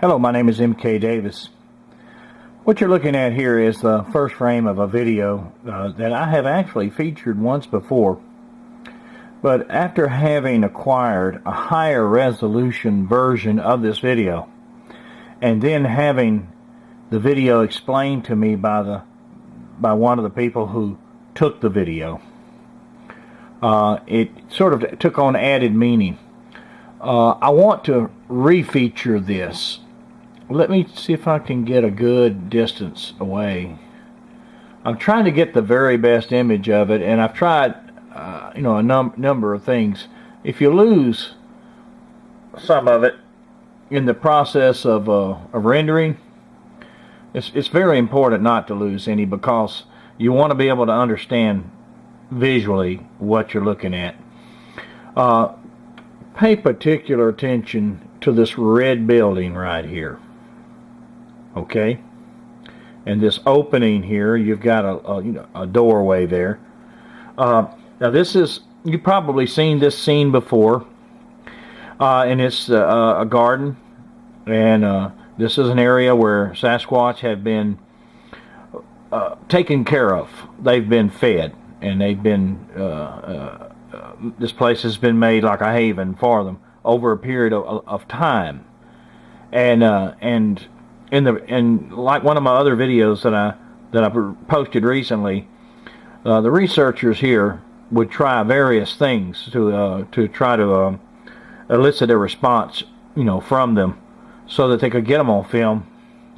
Hello, my name is MK.Davis. What you're looking at here is the first frame of a video that I have actually featured once before. But after having acquired a higher resolution version of this video, and then having the video explained to me by one of the people who took the video, it sort of took on added meaning. I want to refeature this. Let me see if I can get a good distance away. I'm trying to get the very best image of it, and I've tried a number of things. If you lose some of it in the process of rendering, it's very important not to lose any, because you want to be able to understand visually what you're looking at. Pay particular attention to this red building right here. Okay, and this opening here, you've got a doorway there. Now this is, you've probably seen this scene before, and it's a garden, and this is an area where Sasquatch have been taken care of. They've been fed, and they've been this place has been made like a haven for them over a period of time, and like one of my other videos that I posted recently, the researchers here would try various things to try to elicit a response, from them, so that they could get them on film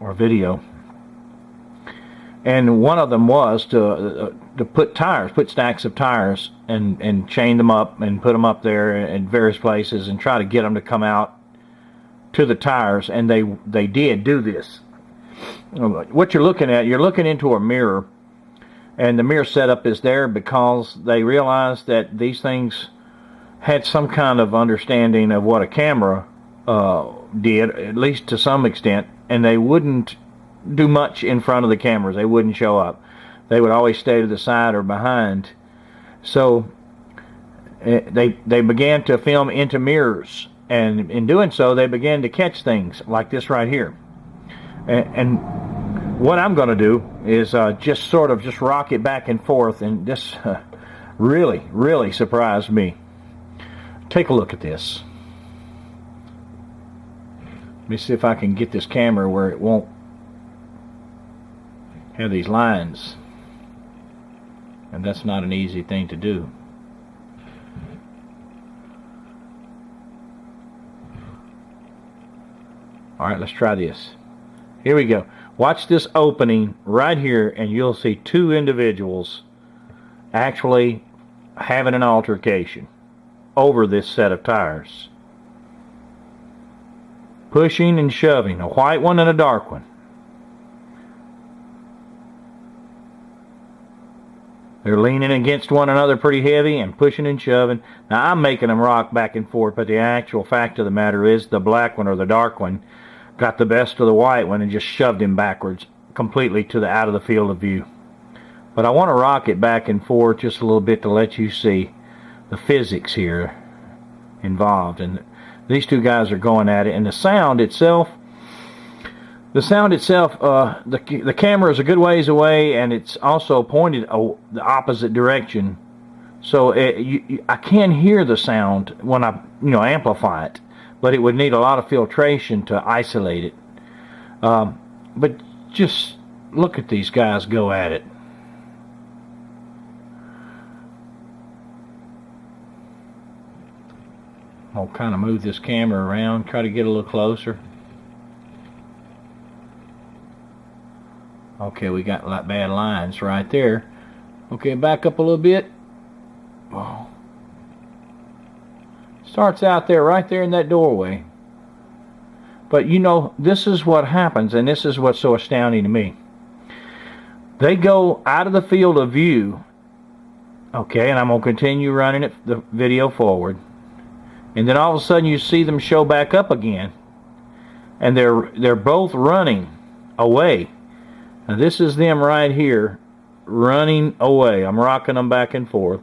or video. And one of them was to put stacks of tires, and chain them up and put them up there in various places and try to get them to come out to the tires, and they did do this. What you're looking at, you're looking into a mirror, and the mirror setup is there because they realized that these things had some kind of understanding of what a camera did, at least to some extent, and they wouldn't do much in front of the cameras. They wouldn't show up. They would always stay to the side or behind. So they began to film into mirrors, and in doing so they began to catch things like this right here. And what I'm going to do is just rock it back and forth, and this really surprised me. Take a look at this. Let me see if I can get this camera where it won't have these lines, and that's not an easy thing to do. Alright, let's try this. Here we go. Watch this opening right here, and you'll see two individuals actually having an altercation over this set of tires. Pushing and shoving, a white one and a dark one. They're leaning against one another pretty heavy and pushing and shoving. Now I'm making them rock back and forth, but the actual fact of the matter is the black one or the dark one got the best of the white one and just shoved him backwards completely to the out of the field of view. But I want to rock it back and forth just a little bit to let you see the physics here involved. And these two guys are going at it, and the sound itself, the camera is a good ways away, and it's also pointed the opposite direction, so I can hear the sound when I amplify it, but it would need a lot of filtration to isolate it. But just look at these guys go at it. I'll kind of move this camera around, try to get a little closer. Okay, we got like bad lines right there. Okay, back up a little bit. Whoa. Starts out there, right there in that doorway. But this is what happens, and this is what's so astounding to me. They go out of the field of view. Okay, and I'm going to continue running the video forward. And then all of a sudden you see them show back up again. And they're both running away. Now this is them right here running away. I'm rocking them back and forth.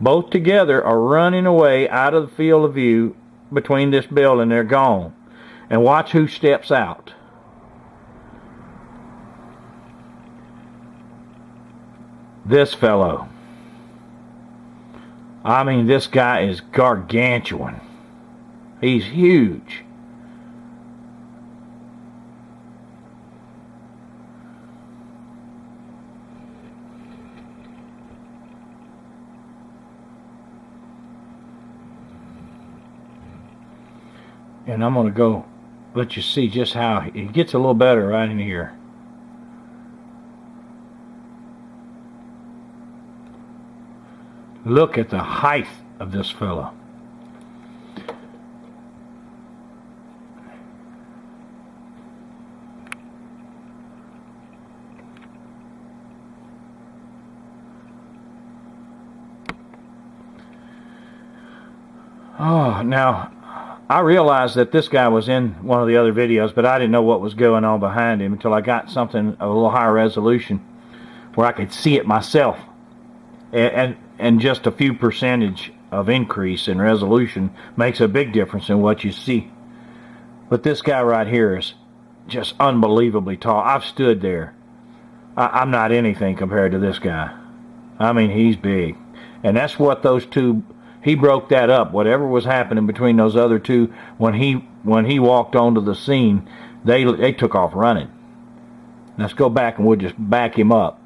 Both together are running away out of the field of view between this building. They're gone. And watch who steps out. This fellow. I mean, this guy is gargantuan. He's huge. And I'm going to go let you see just how it gets a little better right in here. Look at the height of this fellow. Oh, now I realized that this guy was in one of the other videos, but I didn't know what was going on behind him until I got something of a little higher resolution where I could see it myself. And just a few percentage of increase in resolution makes a big difference in what you see. But this guy right here is just unbelievably tall. I've stood there. I'm not anything compared to this guy. I mean, he's big. And that's what those two, he broke that up. Whatever was happening between those other two, when he walked onto the scene, they took off running. Let's go back and we'll just back him up.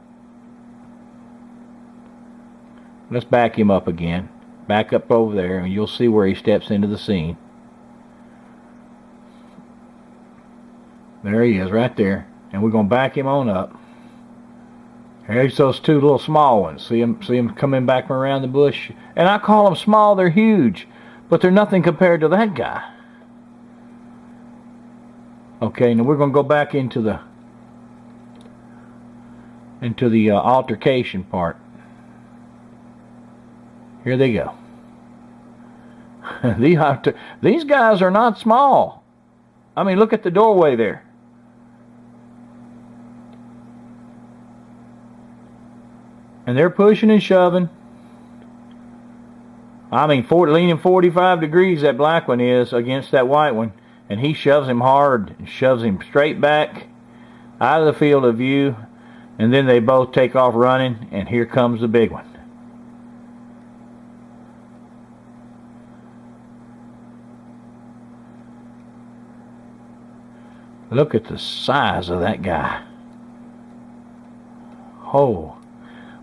Let's back him up again. Back up over there, and you'll see where he steps into the scene. There he is, right there. And we're going to back him on up. Here's those two little small ones. See him coming back from around the bush? And I call them small, they're huge. But they're nothing compared to that guy. Okay, now we're going to go back into the altercation part. Here they go. These guys are not small. I mean, look at the doorway there. And they're pushing and shoving. I mean, leaning 45 degrees, that black one is, against that white one. And he shoves him hard and shoves him straight back out of the field of view. And then they both take off running, and here comes the big one. Look at the size of that guy. Oh,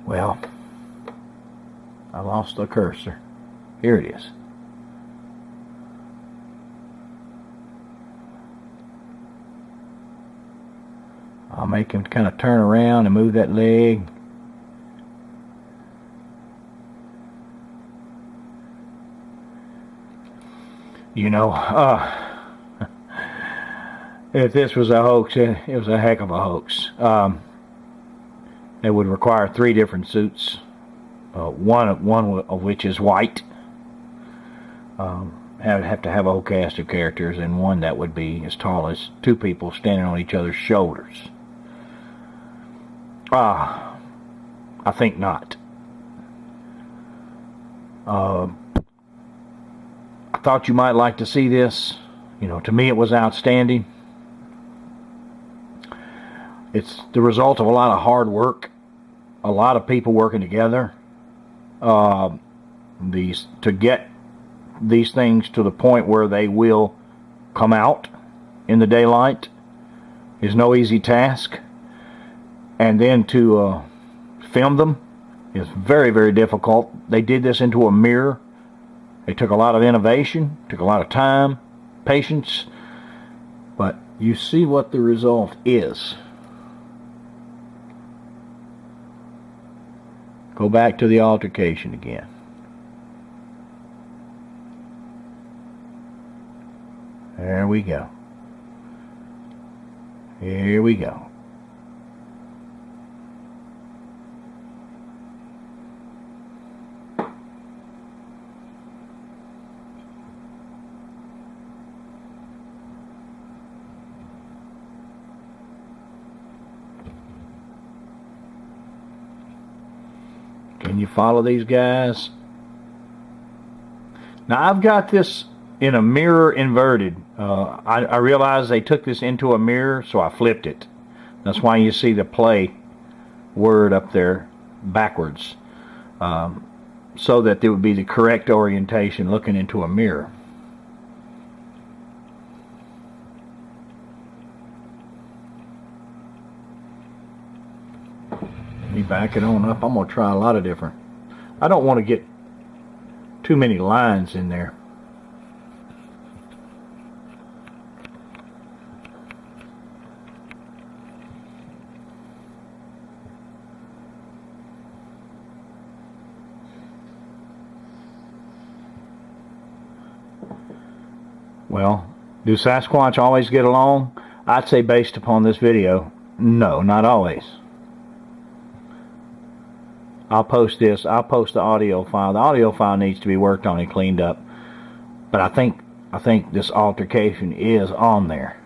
well, I lost the cursor. Here it is. I'll make him kind of turn around and move that leg. You know, if this was a hoax, it was a heck of a hoax. It would require 3 different suits, one of which is white. Have to have a whole cast of characters, and one that would be as tall as 2 people standing on each other's shoulders. I think not. I thought you might like to see this. You know, to me it was outstanding. It's the result of a lot of hard work, a lot of people working together. To get these things to the point where they will come out in the daylight is no easy task. And then to film them is very, very difficult. They did this into a mirror. It took a lot of innovation, took a lot of time, patience. But you see what the result is. Go back to the altercation again. There we go. Here we go. Can you follow these guys? Now I've got this in a mirror inverted. I realized they took this into a mirror, so I flipped it. That's why you see the play word up there backwards, so that there would be the correct orientation looking into a mirror. Me back it on up. I'm going to try a lot of different. I don't want to get too many lines in there. Well, do Sasquatch always get along? I'd say based upon this video, no, not always. I'll post this. I'll post the audio file. The audio file needs to be worked on and cleaned up. But I think this altercation is on there.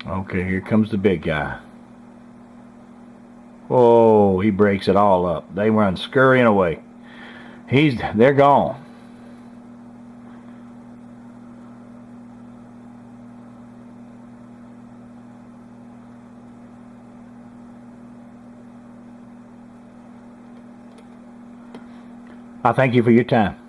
Okay, here comes the big guy. Oh, he breaks it all up. They run scurrying away. They're gone. I thank you for your time.